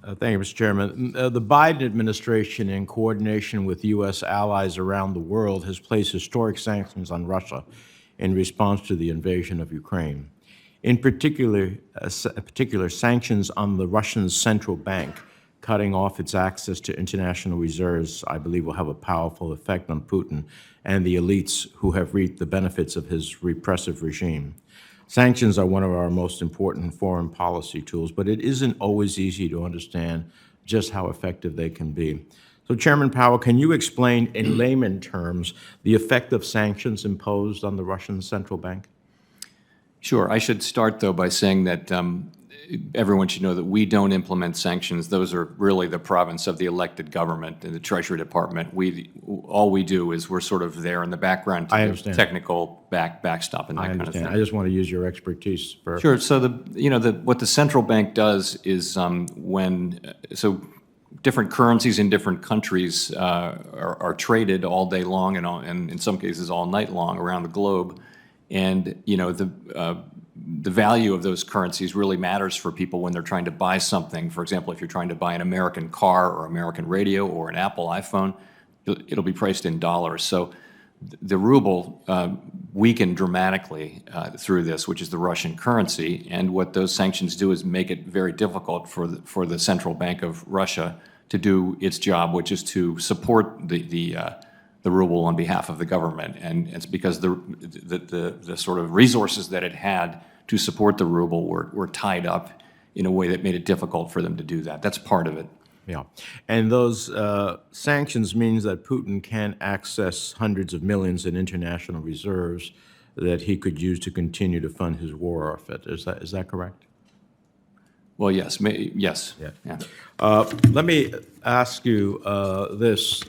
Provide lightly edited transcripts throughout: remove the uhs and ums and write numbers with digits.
Thank you, Mr. Chairman. The Biden administration, in coordination with U.S. allies around the world, has placed historic sanctions on Russia in response to the invasion of Ukraine. In particular, sanctions on the Russian central bank, cutting off its access to international reserves, I believe will have a powerful effect on Putin and the elites who have reaped the benefits of his repressive regime. Sanctions are one of our most important foreign policy tools, but it isn't always easy to understand just how effective they can be. So, Chairman Powell, can you explain in layman terms the effect of sanctions imposed on the Russian central bank? Sure. I should start, though, by saying that everyone should know that we don't implement sanctions. Those are really the province of the elected government and the Treasury Department. All we do is we're sort of there in the background to give technical backstop and that kind of thing. I just want to use your expertise for. Sure. So what the central bank does is different currencies in different countries are traded all day long and in some cases all night long around the globe. And the value of those currencies really matters for people when they're trying to buy something. For example, if you're trying to buy an American car or American radio or an Apple iPhone, it'll be priced in dollars. So the ruble weakened dramatically through this, which is the Russian currency. And what those sanctions do is make it very difficult for the central bank of Russia to do its job, which is to support the ruble on behalf of the government. And it's because the sort of resources that it had to support the ruble were tied up in a way that made it difficult for them to do that. That's part of it. Yeah. And those sanctions means that Putin can't access hundreds of millions in international reserves that he could use to continue to fund his war effort. Is that correct? Well, yes. Yes. Yeah. Let me ask you this.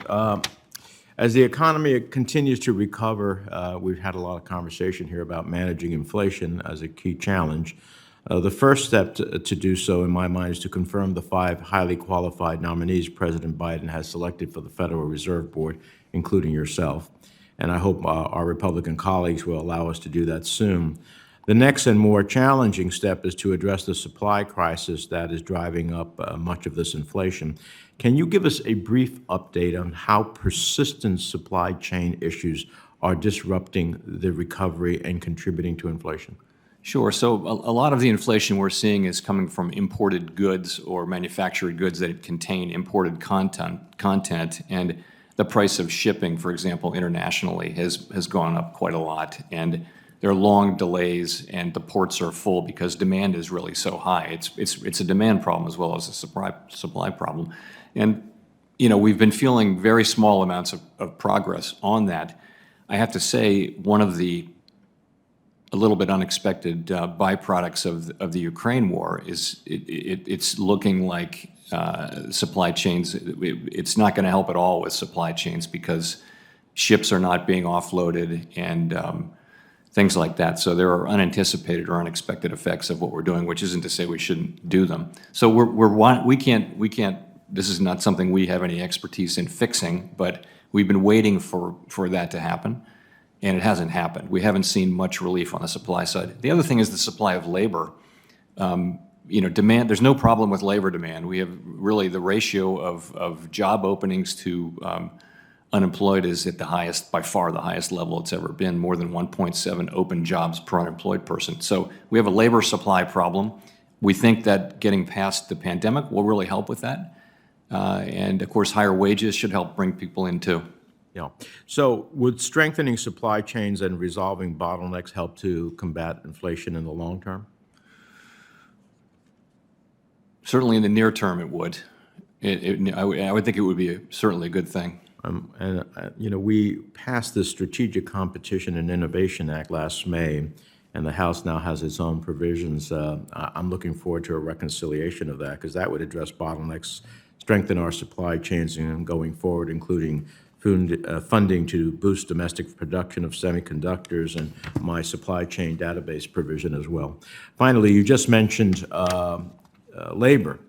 As the economy continues to recover, we've had a lot of conversation here about managing inflation as a key challenge. The first step to do so, in my mind, is to confirm the 5 highly qualified nominees President Biden has selected for the Federal Reserve Board, including yourself. And I hope our Republican colleagues will allow us to do that soon. The next and more challenging step is to address the supply crisis that is driving up much of this inflation. Can you give us a brief update on how persistent supply chain issues are disrupting the recovery and contributing to inflation? Sure. So a lot of the inflation we're seeing is coming from imported goods or manufactured goods that contain imported content, and the price of shipping, for example, internationally has gone up quite a lot. And there are long delays, and the ports are full because demand is really so high. It's a demand problem as well as a supply problem. And we've been feeling very small amounts of progress on that. I have to say, one of the a little bit unexpected byproducts of the Ukraine war is it's looking like supply chains. It's not going to help at all with supply chains because ships are not being offloaded and things like that. So there are unanticipated or unexpected effects of what we're doing, which isn't to say we shouldn't do them. So we can't. This is not something we have any expertise in fixing, but we've been waiting for that to happen, and it hasn't happened. We haven't seen much relief on the supply side. The other thing is the supply of labor. Demand. There's no problem with labor demand. We have really the ratio of job openings to unemployed is at the highest, by far the highest level it's ever been, more than 1.7 open jobs per unemployed person. So we have a labor supply problem. We think that getting past the pandemic will really help with that. And of course, higher wages should help bring people in too. Yeah. So would strengthening supply chains and resolving bottlenecks help to combat inflation in the long term? Certainly in the near term it would. I would think it would be certainly a good thing. We passed the Strategic Competition and Innovation Act last May, and the House now has its own provisions. I'm looking forward to a reconciliation of that because that would address bottlenecks, strengthen our supply chains, and going forward, including funding to boost domestic production of semiconductors and my supply chain database provision as well. Finally, you just mentioned labor.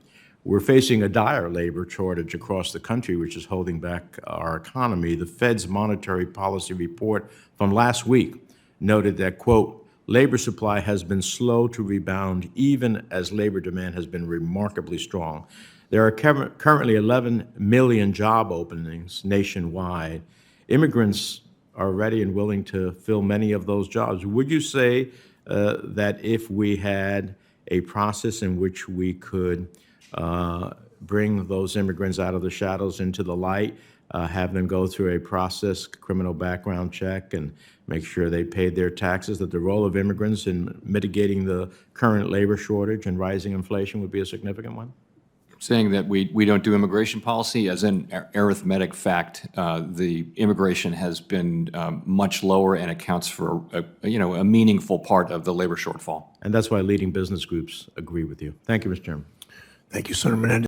We're facing a dire labor shortage across the country, which is holding back our economy. The Fed's monetary policy report from last week noted that, quote, labor supply has been slow to rebound even as labor demand has been remarkably strong. There are currently 11 million job openings nationwide. Immigrants are ready and willing to fill many of those jobs. Would you say that if we had a process in which we could bring those immigrants out of the shadows into the light, have them go through a process, criminal background check, and make sure they paid their taxes, that the role of immigrants in mitigating the current labor shortage and rising inflation would be a significant one? Saying that we don't do immigration policy, as an arithmetic fact, the immigration has been much lower and accounts for a meaningful part of the labor shortfall. And that's why leading business groups agree with you. Thank you, Mr. Chairman. Thank you, Senator Menendez.